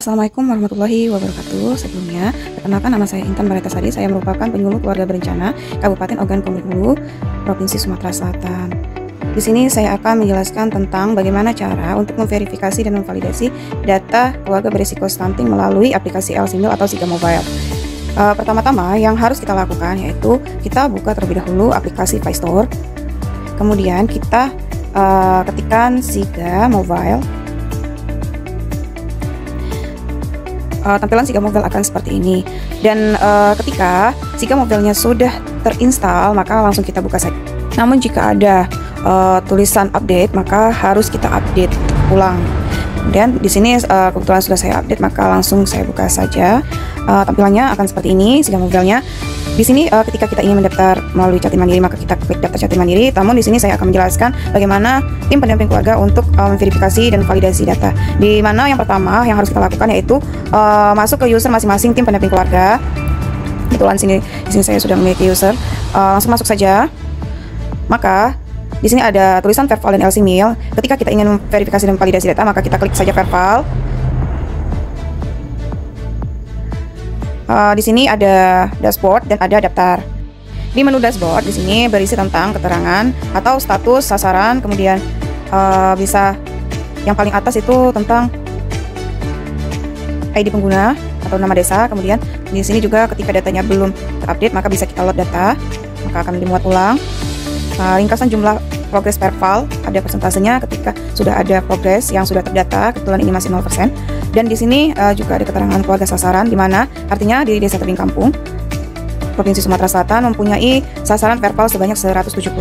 Assalamualaikum warahmatullahi wabarakatuh. Sebelumnya, perkenalkan nama saya Intan Baretasari. Saya merupakan penyuluh keluarga berencana Kabupaten Ogan Komering Ulu, Provinsi Sumatera Selatan. Di sini saya akan menjelaskan tentang bagaimana cara untuk memverifikasi dan memvalidasi data keluarga berisiko stunting melalui aplikasi L-Simil atau Siga Mobile. Pertama-tama yang harus kita lakukan yaitu kita buka terlebih dahulu aplikasi Play Store. Kemudian kita ketikkan Siga Mobile. Tampilan Siga Mobile akan seperti ini. Dan ketika Siga Mobile-nya sudah terinstall, maka langsung kita buka saja. Namun jika ada tulisan update, maka harus kita update ulang. Kemudian di sini kebetulan sudah saya update, maka langsung saya buka saja. Tampilannya akan seperti ini Siga Mobile-nya. Di sini ketika kita ingin mendaftar melalui Jatim Mandiri, maka kita klik daftar Jatim Mandiri. Namun di sini saya akan menjelaskan bagaimana tim pendamping keluarga untuk memverifikasi dan validasi data. Di mana yang pertama yang harus kita lakukan yaitu masuk ke user masing-masing tim pendamping keluarga. Kebetulan di sini saya sudah memiliki user. Langsung masuk saja. Maka di sini ada tulisan Verval dan L-Simil. Ketika kita ingin verifikasi dan validasi data, maka kita klik saja Verval. Di sini ada dashboard dan ada daftar. Di menu dashboard di sini berisi tentang keterangan atau status sasaran, kemudian bisa yang paling atas itu tentang ID pengguna atau nama desa. Kemudian di sini juga ketika datanya belum terupdate, maka bisa kita load data, maka akan dimuat ulang. Ringkasan jumlah progres Verval, ada persentasenya ketika sudah ada progres yang sudah terdata. Kebetulan ini masih 0%. Dan di sini juga ada keterangan keluarga sasaran, di mana artinya di Desa Tebing Kampung, Provinsi Sumatera Selatan mempunyai sasaran Verval sebanyak 177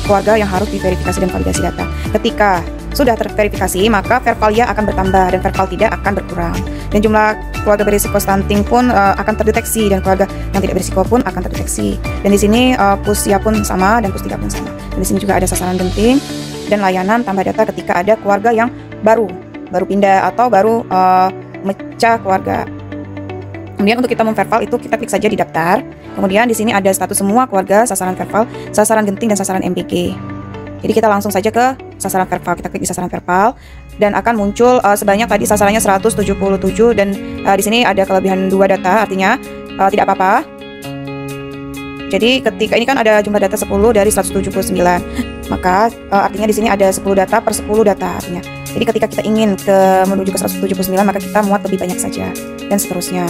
keluarga yang harus diverifikasi dan validasi data. Ketika sudah terverifikasi, maka Vervalnya akan bertambah dan Verval tidak akan berkurang. Dan jumlah keluarga berisiko stunting pun akan terdeteksi, dan keluarga yang tidak berisiko pun akan terdeteksi. Dan di sini Pusia pun sama dan Pustiga pun sama. Dan di sini juga ada sasaran genting dan layanan tambah data ketika ada keluarga yang baru pindah atau baru mecah keluarga. Kemudian untuk kita memverval itu kita klik saja di daftar. Kemudian di sini ada status semua keluarga, sasaran verval, sasaran genting dan sasaran MBG. Jadi kita langsung saja ke sasaran verval. Kita klik di sasaran verval dan akan muncul sebanyak tadi sasarannya 177, dan di sini ada kelebihan 2 data, artinya tidak apa-apa. Jadi ketika ini kan ada jumlah data 10 dari 179, maka artinya di sini ada 10 data per 10 data artinya. Jadi ketika kita ingin menuju ke 179, maka kita muat lebih banyak saja, dan seterusnya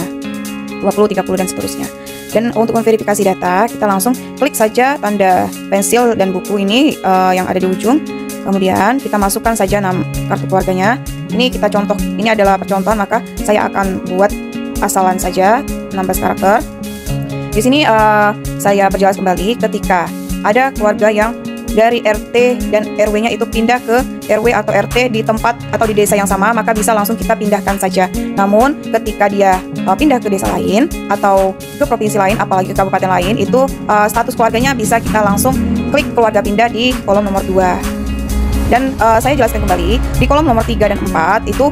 20, 30 dan seterusnya. Dan untuk memverifikasi data, kita langsung klik saja tanda pensil dan buku ini yang ada di ujung. Kemudian kita masukkan saja nama kartu keluarganya. Ini kita contoh, ini adalah percontohan, maka saya akan buat asalan saja 16 karakter. Di sini saya perjelas kembali ketika ada keluarga yang dari RT dan RW-nya itu pindah ke RW atau RT di tempat atau di desa yang sama, maka bisa langsung kita pindahkan saja. Namun ketika dia pindah ke desa lain atau ke provinsi lain, apalagi ke kabupaten lain, itu status keluarganya bisa kita langsung klik keluarga pindah di kolom nomor 2. Dan saya jelaskan kembali, di kolom nomor 3 dan 4 itu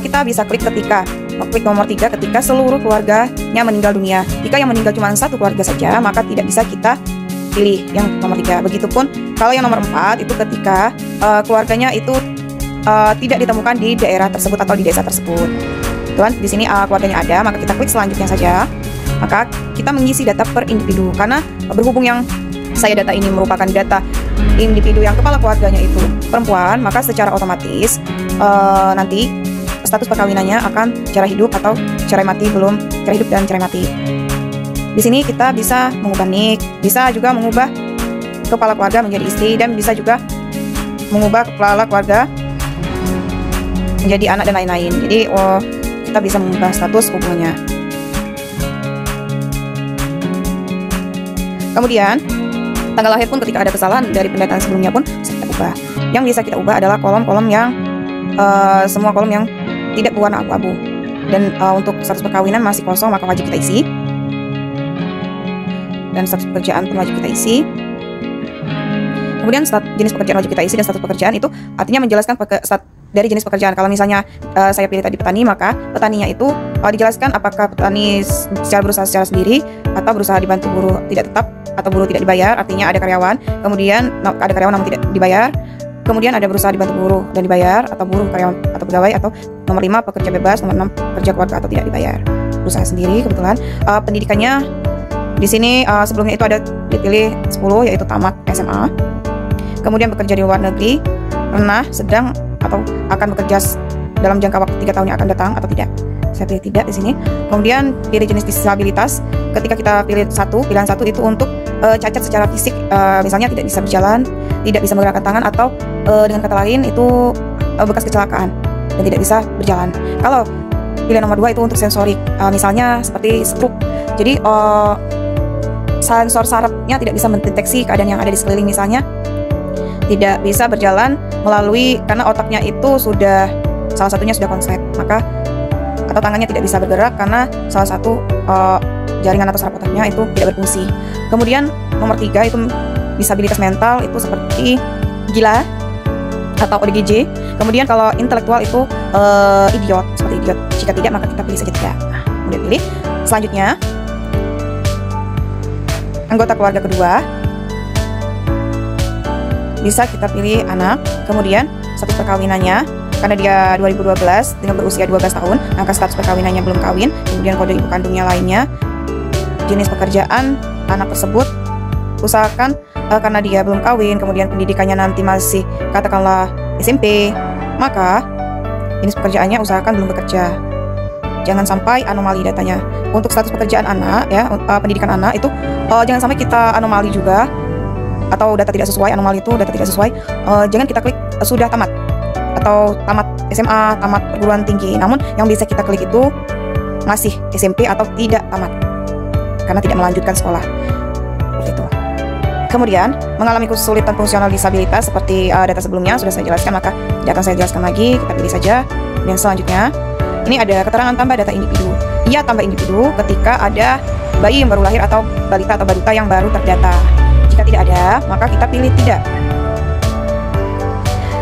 kita bisa klik klik nomor 3 ketika seluruh keluarganya meninggal dunia. Jika yang meninggal cuma satu keluarga saja, maka tidak bisa kita pilih yang nomor 3. Begitupun kalau yang nomor 4 itu ketika keluarganya itu tidak ditemukan di daerah tersebut atau di desa tersebut. Tuan, di sini keluarganya ada, maka kita klik selanjutnya saja. Maka kita mengisi data per individu, karena berhubung yang saya data ini merupakan data individu yang kepala keluarganya itu perempuan, maka secara otomatis nanti status perkawinannya akan cerai hidup atau cerai mati, belum cerai hidup dan cerai mati. Di sini kita bisa mengubah nik, bisa juga mengubah kepala keluarga menjadi istri, dan bisa juga mengubah kepala keluarga menjadi anak dan lain-lain. Jadi kita bisa mengubah status hubungannya. Kemudian tanggal lahir pun ketika ada kesalahan dari pendataan sebelumnya pun bisa kita ubah. Yang bisa kita ubah adalah kolom-kolom yang semua kolom yang tidak berwarna abu-abu. Dan untuk status perkawinan masih kosong, maka wajib kita isi. Dan status pekerjaan pun wajib kita isi. Kemudian jenis pekerjaan wajib kita isi, dan status pekerjaan itu artinya menjelaskan dari jenis pekerjaan. Kalau misalnya saya pilih tadi petani, maka petaninya itu dijelaskan apakah petani berusaha secara sendiri atau berusaha dibantu buruh tidak tetap atau buruh tidak dibayar, artinya ada karyawan, kemudian ada karyawan namun tidak dibayar. Kemudian ada berusaha dibantu buruh dan dibayar, atau buruh karyawan atau pegawai, atau nomor 5 pekerja bebas, nomor 6 pekerja keluarga atau tidak dibayar. Berusaha sendiri kebetulan. Pendidikannya di sini sebelumnya itu ada dipilih 10 yaitu tamat SMA. Kemudian bekerja di luar negeri, pernah, sedang, atau akan bekerja dalam jangka waktu 3 tahun yang akan datang atau tidak. Saya pilih tidak di sini. Kemudian pilih jenis disabilitas. Ketika kita pilih pilihan satu itu untuk cacat secara fisik, misalnya tidak bisa berjalan, tidak bisa menggerakkan tangan, atau dengan kata lain itu bekas kecelakaan dan tidak bisa berjalan. Kalau pilihan nomor 2 itu untuk sensorik, misalnya seperti stroke. Jadi sensor sarafnya tidak bisa mendeteksi keadaan yang ada di sekeliling, misalnya tidak bisa berjalan melalui, karena otaknya itu sudah, salah satunya sudah konslet, maka atau tangannya tidak bisa bergerak karena salah satu jaringan atau saraf otaknya itu tidak berfungsi. Kemudian nomor 3 itu disabilitas mental, itu seperti gila atau ODGJ. Kemudian kalau intelektual itu idiot, seperti idiot. Jika tidak maka kita pilih saja tidak. Nah, kemudian pilih. Selanjutnya anggota keluarga kedua, bisa kita pilih anak. Kemudian status perkawinannya, karena dia 2012 dengan berusia 12 tahun, maka status perkawinannya belum kawin. Kemudian kode ibu kandungnya lainnya, jenis pekerjaan anak tersebut, usahakan karena dia belum kawin, kemudian pendidikannya nanti masih katakanlah SMP, maka jenis pekerjaannya usahakan belum bekerja. Jangan sampai anomali datanya. Untuk status pekerjaan anak, ya, pendidikan anak itu jangan sampai kita anomali juga, atau data tidak sesuai. Anomali itu data tidak sesuai, jangan kita klik sudah tamat atau tamat SMA, tamat perguruan tinggi. Namun yang bisa kita klik itu masih SMP atau tidak tamat karena tidak melanjutkan sekolah. Begitu. Kemudian mengalami kesulitan fungsional disabilitas seperti data sebelumnya sudah saya jelaskan, maka tidak akan saya jelaskan lagi. Kita pilih saja. Dan selanjutnya ini ada keterangan tambah data individu. Ia tambah individu ketika ada bayi yang baru lahir atau balita atau balita yang baru terdata. Jika tidak ada, maka kita pilih tidak.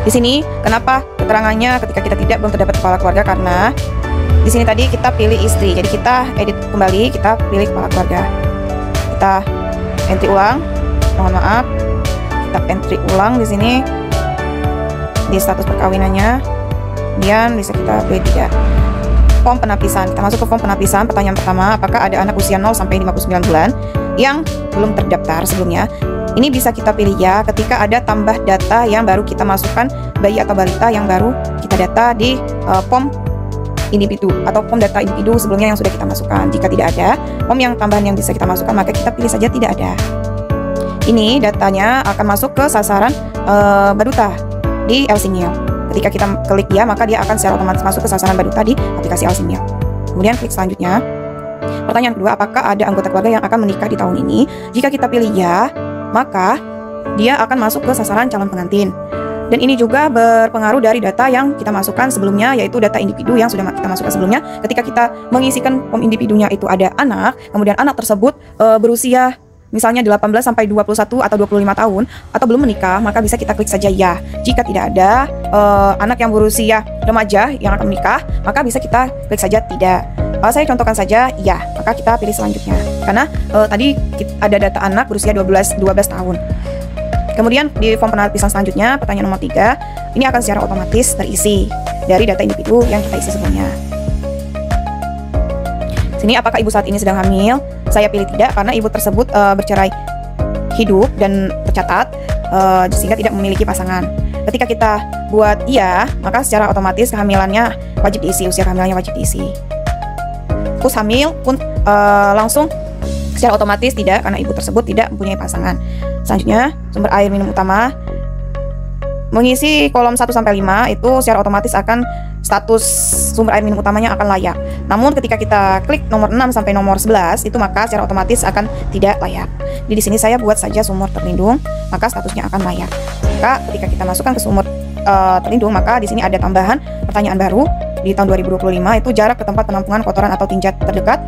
Di sini kenapa keterangannya ketika kita tidak belum terdapat kepala keluarga, karena di sini tadi kita pilih istri. Jadi kita edit kembali, kita pilih kepala keluarga. Kita entry ulang. Mohon maaf. Kita entry ulang di sini di status perkawinannya. Kemudian bisa kita pilih tidak. Form penapisan. Kita masuk ke form penapisan. Pertanyaan pertama, apakah ada anak usia 0 sampai 59 bulan yang belum terdaftar sebelumnya? Ini bisa kita pilih ya ketika ada tambah data yang baru kita masukkan, bayi atau balita yang baru kita data di form individu atau form data individu sebelumnya yang sudah kita masukkan. Jika tidak ada form yang tambahan yang bisa kita masukkan, maka kita pilih saja tidak ada. Ini datanya akan masuk ke sasaran Baduta di Elsimil. Ketika kita klik ya, maka dia akan secara otomatis masuk ke sasaran Baduta di aplikasi Elsimil. Kemudian klik selanjutnya. Pertanyaan kedua, apakah ada anggota keluarga yang akan menikah di tahun ini? Jika kita pilih ya, maka dia akan masuk ke sasaran calon pengantin. Dan ini juga berpengaruh dari data yang kita masukkan sebelumnya, yaitu data individu yang sudah kita masukkan sebelumnya. Ketika kita mengisikan form individunya itu ada anak, kemudian anak tersebut berusia misalnya 18 sampai 21 atau 25 tahun atau belum menikah, maka bisa kita klik saja ya. Jika tidak ada anak yang berusia remaja yang akan menikah, maka bisa kita klik saja tidak. Saya contohkan saja ya, maka kita pilih selanjutnya. Karena tadi ada data anak berusia 12 tahun. Kemudian di form penapisan selanjutnya, pertanyaan nomor 3, ini akan secara otomatis terisi dari data individu yang kita isi sebelumnya. Sini, apakah ibu saat ini sedang hamil? Saya pilih tidak karena ibu tersebut bercerai hidup dan tercatat sehingga tidak memiliki pasangan. Ketika kita buat iya, maka secara otomatis kehamilannya wajib diisi, usia kehamilannya wajib diisi. Terus hamil pun langsung secara otomatis tidak, karena ibu tersebut tidak mempunyai pasangan. Selanjutnya, sumber air minum utama. Mengisi kolom 1-5 itu secara otomatis akan status sumber air minum utamanya akan layak. Namun ketika kita klik nomor 6 sampai nomor 11 itu maka secara otomatis akan tidak layak. Jadi di sini saya buat saja sumur terlindung, maka statusnya akan layak. Maka ketika kita masukkan ke sumur terlindung, maka di sini ada tambahan pertanyaan baru di tahun 2025, itu jarak ke tempat penampungan kotoran atau tinja terdekat.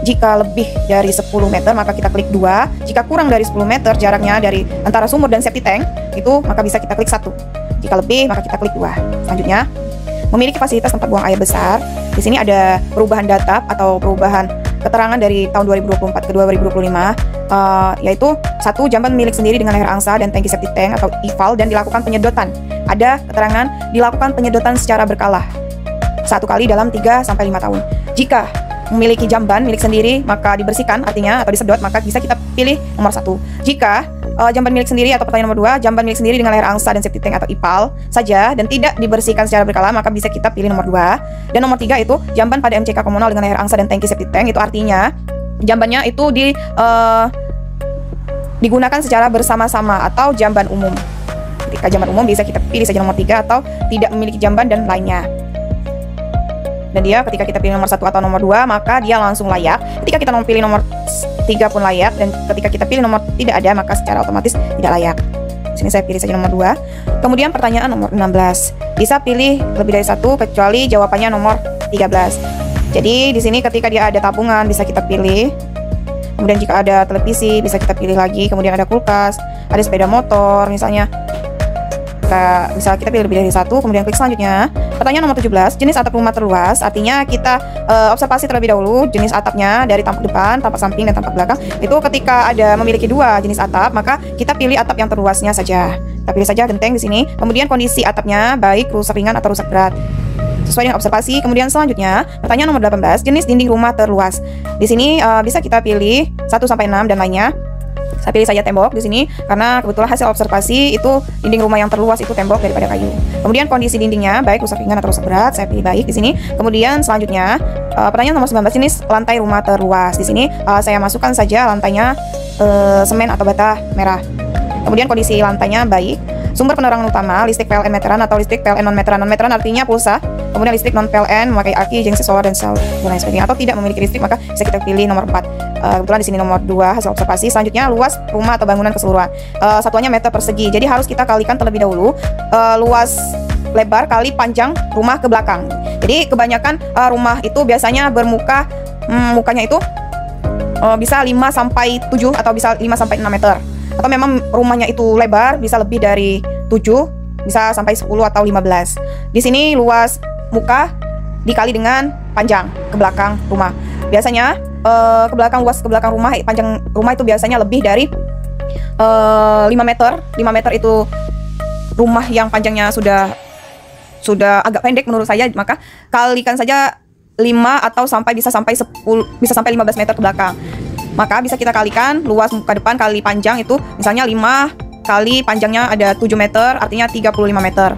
Jika lebih dari 10 meter maka kita klik 2. Jika kurang dari 10 meter jaraknya dari antara sumur dan septic tank itu, maka bisa kita klik 1. Jika lebih maka kita klik 2. Selanjutnya, memiliki fasilitas tempat buang air besar. Di sini ada perubahan data atau perubahan keterangan dari tahun 2024 ke 2025, yaitu satu, jamban milik sendiri dengan layar angsa dan tangki septic tank atau IVAL dan dilakukan penyedotan. Ada keterangan dilakukan penyedotan secara berkala 1 kali dalam 3 sampai 5 tahun. Jika memiliki jamban milik sendiri maka dibersihkan, artinya atau disedot, maka bisa kita pilih nomor 1. Jika jamban milik sendiri atau pertanyaan nomor 2, jamban milik sendiri dengan layar angsa dan septic tank atau IVAL saja dan tidak dibersihkan secara berkala, maka bisa kita pilih nomor 2. Dan nomor 3 itu jamban pada MCK komunal dengan layar angsa dan tangki septic tank, itu artinya jambannya itu digunakan secara bersama-sama atau jamban umum. Ketika jamban umum bisa kita pilih saja nomor 3 atau tidak memiliki jamban dan lainnya. Dan dia ketika kita pilih nomor 1 atau nomor 2 maka dia langsung layak. Ketika kita pilih nomor 3 pun layak, dan ketika kita pilih nomor tidak ada maka secara otomatis tidak layak. Sini saya pilih saja nomor 2. Kemudian pertanyaan nomor 16. Bisa pilih lebih dari 1 kecuali jawabannya nomor 13. Jadi di sini ketika dia ada tabungan bisa kita pilih. Kemudian jika ada televisi bisa kita pilih lagi. Kemudian ada kulkas, ada sepeda motor misalnya. Bisa kita pilih lebih dari 1. Kemudian klik selanjutnya. Pertanyaan nomor 17, jenis atap rumah terluas. Artinya kita observasi terlebih dahulu jenis atapnya dari tampak depan, tampak samping, dan tampak belakang. Itu ketika ada memiliki 2 jenis atap, maka kita pilih atap yang terluasnya saja. Kita pilih saja genteng di sini. Kemudian kondisi atapnya baik rusak ringan atau rusak berat sesuai dengan observasi. Kemudian selanjutnya pertanyaan nomor 18, jenis dinding rumah terluas. Di sini bisa kita pilih 1 sampai 6 dan lainnya. Saya pilih saja tembok di sini karena kebetulan hasil observasi itu dinding rumah yang terluas itu tembok daripada kayu. Kemudian kondisi dindingnya baik rusak ringan atau rusak berat, saya pilih baik di sini. Kemudian selanjutnya pertanyaan nomor 19, jenis lantai rumah terluas. Di sini saya masukkan saja lantainya semen atau bata merah. Kemudian kondisi lantainya baik. Sumber penerangan utama listrik PLN meteran atau listrik PLN non meteran. Non meteran artinya pulsa. Kemudian listrik non PLN memakai aki, jengsi solar dan sel dan lain sebagainya. Atau tidak memiliki listrik maka bisa kita pilih nomor 4. Kebetulan di sini nomor 2 hasil observasi. Selanjutnya luas rumah atau bangunan keseluruhan. Satuannya meter persegi. Jadi harus kita kalikan terlebih dahulu luas lebar kali panjang rumah ke belakang. Jadi kebanyakan rumah itu biasanya bermuka mukanya itu bisa 5 sampai 7 atau bisa 5 sampai 6 meter. Atau memang rumahnya itu lebar bisa lebih dari 7, bisa sampai 10 atau 15. Di sini luas muka dikali dengan panjang ke belakang rumah. Biasanya ke belakang luas ke belakang rumah, panjang rumah itu biasanya lebih dari 5 meter. 5 meter itu rumah yang panjangnya sudah agak pendek menurut saya, maka kalikan saja 5 atau bisa sampai 15 meter ke belakang. Maka bisa kita kalikan luas muka depan kali panjang itu misalnya 5 kali panjangnya ada 7 meter, artinya 35 meter.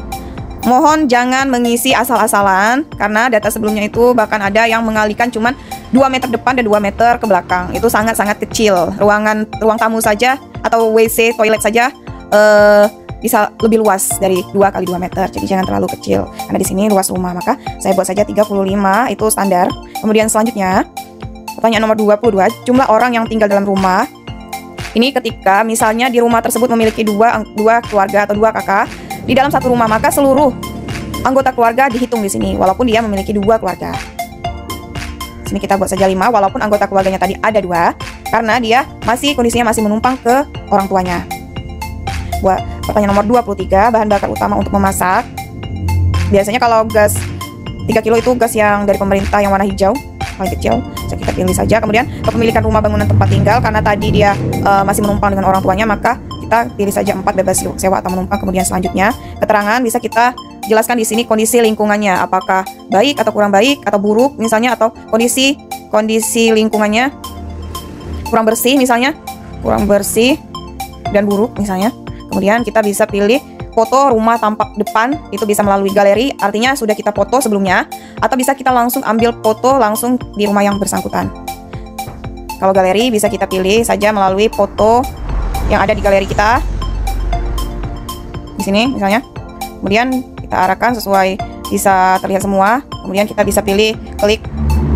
Mohon jangan mengisi asal-asalan karena data sebelumnya itu bahkan ada yang mengalikan cuman 2 meter depan dan 2 meter ke belakang. Itu sangat-sangat kecil. Ruang tamu saja atau WC, toilet saja bisa lebih luas dari 2 kali 2 meter. Jadi jangan terlalu kecil karena di sini luas rumah. Maka saya buat saja 35 itu standar. Kemudian selanjutnya pertanyaan nomor 22, jumlah orang yang tinggal dalam rumah. Ini ketika misalnya di rumah tersebut memiliki dua keluarga atau 2 kakak di dalam satu rumah, maka seluruh anggota keluarga dihitung di sini walaupun dia memiliki 2 keluarga. Sini kita buat saja 5 walaupun anggota keluarganya tadi ada 2 karena dia kondisinya masih menumpang ke orang tuanya. Buat pertanyaan nomor 23, bahan bakar utama untuk memasak. Biasanya kalau gas 3 kilo itu gas yang dari pemerintah yang warna hijau, paling kecil, bisa kita pilih saja. Kemudian kepemilikan rumah bangunan tempat tinggal, karena tadi dia masih menumpang dengan orang tuanya, maka kita pilih saja 4 bebas sewa atau menumpang. Kemudian selanjutnya keterangan bisa kita jelaskan di sini kondisi lingkungannya, apakah baik atau kurang baik atau buruk misalnya, atau kondisi lingkungannya kurang bersih misalnya, kurang bersih dan buruk misalnya. Kemudian kita bisa pilih foto rumah tampak depan, itu bisa melalui galeri, artinya sudah kita foto sebelumnya, atau bisa kita langsung ambil foto langsung di rumah yang bersangkutan. Kalau galeri bisa kita pilih saja melalui foto yang ada di galeri kita di sini misalnya. Kemudian kita arahkan sesuai bisa terlihat semua. Kemudian kita bisa pilih klik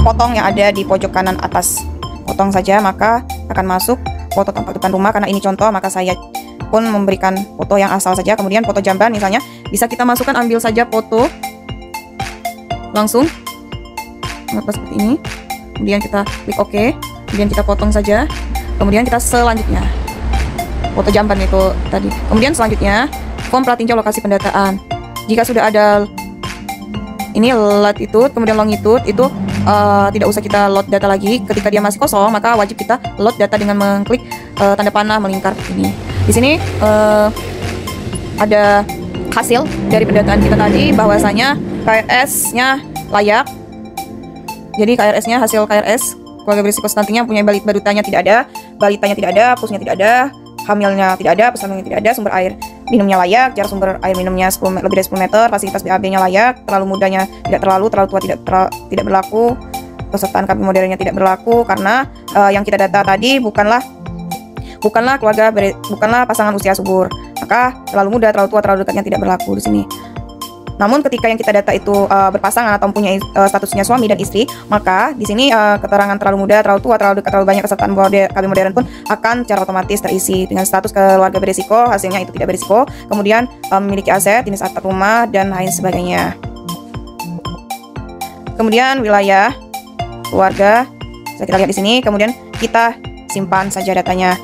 potong yang ada di pojok kanan atas. Potong saja maka akan masuk foto tampak depan rumah. Karena ini contoh maka saya pun memberikan foto yang asal saja. Kemudian foto jamban misalnya bisa kita masukkan, ambil saja foto langsung seperti ini. Kemudian kita klik OK. Kemudian kita potong saja. Kemudian kita selanjutnya foto jamban itu tadi. Kemudian selanjutnya form pratinjau lokasi pendataan. Jika sudah ada ini latitude kemudian longitude itu tidak usah kita load data lagi. Ketika dia masih kosong, maka wajib kita load data dengan mengklik tanda panah melingkar ini. Di sini ada hasil dari pendataan kita tadi, bahwasanya KRS-nya layak. Jadi KRS-nya, hasil KRS keluarga berisiko stuntingnya punya balitanya tidak ada, pusnya tidak ada, hamilnya tidak ada, pesamanya tidak ada, sumber air minumnya layak, jarak sumber air minumnya lebih dari 10 meter, fasilitas BAB-nya layak, terlalu mudanya tidak terlalu tua tidak berlaku, pesertaan KB modernnya tidak berlaku, karena yang kita data tadi bukanlah pasangan usia subur. Maka terlalu muda, terlalu tua, terlalu dekatnya tidak berlaku di sini. Namun ketika yang kita data itu berpasangan atau mempunyai statusnya suami dan istri, maka di sini keterangan terlalu muda, terlalu tua, terlalu dekat, terlalu banyak kesertaan KB modern pun akan secara otomatis terisi. Dengan status keluarga berisiko, hasilnya itu tidak berisiko, kemudian memiliki aset, jenis atap rumah, dan lain sebagainya. Kemudian wilayah keluarga, bisa kita lihat di sini. Kemudian kita simpan saja datanya.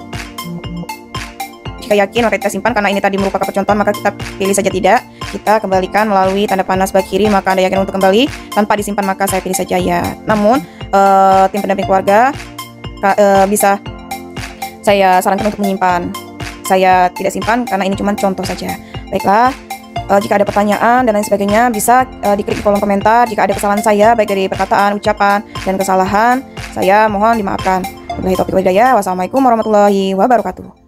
Jika yakin maka kita simpan, karena ini tadi merupakan percontohan maka kita pilih saja tidak. Kita kembalikan melalui tanda panah sebelah kiri, maka Anda yakin untuk kembali. Tanpa disimpan maka saya pilih saja ya. Namun tim pendamping keluarga bisa saya sarankan untuk menyimpan. Saya tidak simpan karena ini cuma contoh saja. Baiklah, jika ada pertanyaan dan lain sebagainya bisa diklik di kolom komentar. Jika ada kesalahan saya baik dari perkataan, ucapan, dan kesalahan, saya mohon dimaafkan. Wabillahi taufiq wal hidayah. Wassalamualaikum warahmatullahi wabarakatuh.